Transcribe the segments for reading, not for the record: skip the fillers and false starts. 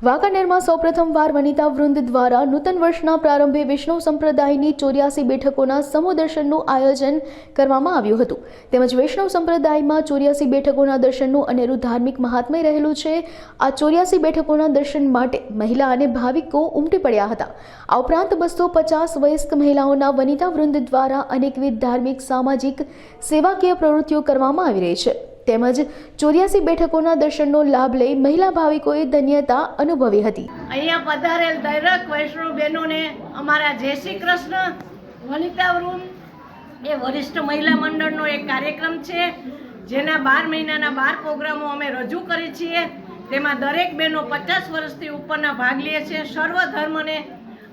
વાંકાનેરમાં સૌપ્રથમવાર વનિતા વૃંદ દ્વારા નૂતન વર્ષના પ્રારંભે વૈષ્ણવ સંપ્રદાયની 84 બેઠકોના સમૂહ દર્શનનું આયોજન કરવામાં આવ્યું હતું. તેમજ વૈષ્ણવ સંપ્રદાયમાં 84 બેઠકોના દર્શનનું અનેરું ધાર્મિક મહાત્મ્ય રહેલું છે. આ 84 બેઠકોના દર્શન માટે મહિલા અને ભાવિકો ઉમટી પડ્યા હતા. આ ઉપરાંત 250 વયસ્ક મહિલાઓના વનિતા વૃંદ દ્વારા અનેકવિધ ધાર્મિક, સામાજિક, સેવાકીય પ્રવૃત્તિઓ કરવામાં આવી રહી છે. તેમજ 84 બેઠકોના દર્શનનો લાભ લઈ મહિલા ભાવિકોએ ધન્યતા અનુભવી હતી. અહીંયા પધારેલ દરેક વૈષ્ણવ બહેનોને અમારા જય શ્રી કૃષ્ણ. વનિતા વૃંદ એ વરિષ્ઠ મહિલા મંડળનો એક કાર્યક્રમ છે, જેના 12 મહિનાના 12 પ્રોગ્રામો અમે રજૂ કરી છીએ. તેમાં દરેક બહેનો 50 વર્ષથી ઉપરના ભાગ લે છે. સર્વ ધર્મને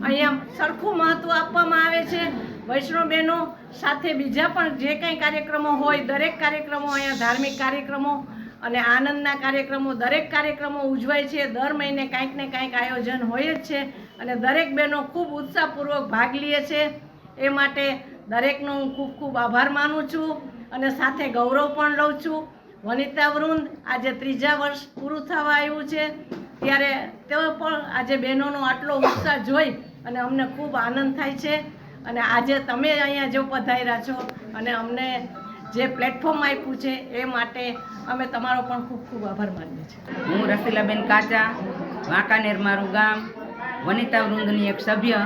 અહીંયા સરખું મહત્ત્વ આપવામાં આવે છે. વૈષ્ણવ બહેનો સાથે બીજા પણ જે કંઈ કાર્યક્રમો હોય, દરેક કાર્યક્રમો અહીંયા ધાર્મિક કાર્યક્રમો અને આનંદના કાર્યક્રમો, દરેક કાર્યક્રમો ઉજવાય છે. દર મહિને કાંઈક ને કાંઈક આયોજન હોય જ છે અને દરેક બહેનો ખૂબ ઉત્સાહપૂર્વક ભાગ લે છે. એ માટે દરેકનો હું ખૂબ ખૂબ આભાર માનું છું અને સાથે ગૌરવ પણ લઉં છું. વનિતા વૃંદ આજે 3જા વર્ષ પૂરું થવા આવ્યું છે, ત્યારે તેઓ પણ આજે બહેનોનો આટલો ઉત્સાહ જોઈ અને અમને ખૂબ આનંદ થાય છે. અને આજે તમે અહીંયા જો પધાર્યા છો અને અમને જે પ્લેટફોર્મ આપ્યું છે એ માટે અમે તમારો પણ ખૂબ ખૂબ આભાર માનીએ છીએ. હું રસીલાબેન કાચા, વાંકાનેર મારું ગામ, વનિતા વૃંદની એક સભ્ય.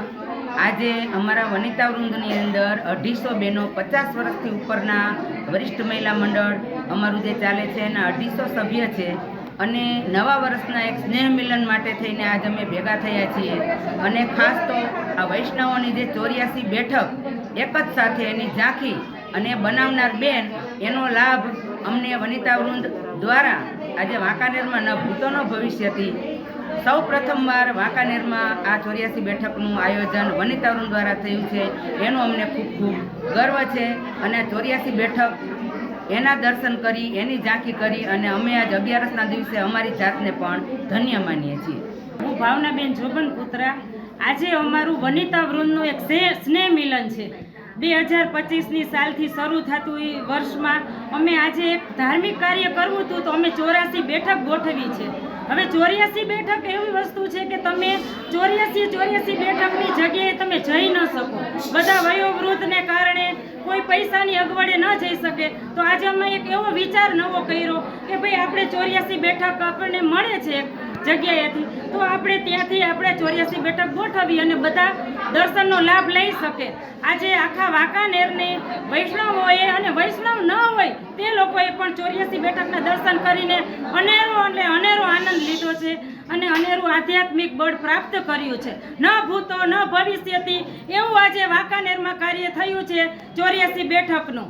આજે અમારા વનિતા વૃંદની અંદર 250 બહેનો, 50 વર્ષથી ઉપરના વરિષ્ઠ મહિલા મંડળ અમારું જે ચાલે છે એના 250 સભ્ય છે. અને નવા વર્ષના એક સ્નેહ મિલન માટે થઈને આજે અમે ભેગા થયા છીએ. અને ખાસ તો આ વૈષ્ણવોની જે 84 બેઠક એક જ સાથે એની ઝાંખી અને બનાવનાર બેન, એનો લાભ અમને વનિતા વૃંદ દ્વારા આજે વાંકાનેરમાં ન ભૂતો ન ભવિષ્યથી સૌ પ્રથમવાર વાંકાનેરમાં આ 84 બેઠકનું આયોજન વનિતા વૃંદ દ્વારા થયું છે. એનો અમને ખૂબ ખૂબ ગર્વ છે. અને 84 બેઠક એના દર્શન કરી, એની ઝાંખી કરી અને અમે આજ 11ના દિવસે અમારી જાતને પણ ધન્ય માનીએ છીએ. હું ભાવનાબેન જોબન પુત્રા. આજે અમારું વનિતા વૃંદનું એક સ્નેહ મિલન છે. 2025ની સાલથી શરૂ થતું એ વર્ષમાં અમે આજે એક ધાર્મિક કાર્ય કરવું હતું, તો અમે 84 બેઠક ગોઠવી છે. હવે 84 બેઠક એવી વસ્તુ છે કે તમે 84 બેઠકની જગ્યાએ તમે જઈ ન શકો. બધા વયોવૃદ્ધને કારણે કોઈ પૈસાની અગવડે ન જઈ શકે. તો આજે અમે એક એવો વિચાર નવો કર્યો કે ભાઈ આપણે 84 બેઠક આપણને મળે છે જગ્યાએથી, તો આપણે ત્યાંથી આપણે 84 બેઠક ગોઠવી અને બધા દર્શનનો લાભ લઈ શકે. આજે આખા વાંકાનેરની વૈષ્ણવોએ અને વૈષ્ણવ ન હોય તે લોકોએ પણ 84 બેઠકના દર્શન કરીને અનેરો આનંદ લીધો છે અને અનેરું આધ્યાત્મિક બળ પ્રાપ્ત કર્યું છે. ન ભૂતો ન ભવિષ્યથી એવું આજે વાંકાનેરમાં કાર્ય થયું છે 84 બેઠકનું.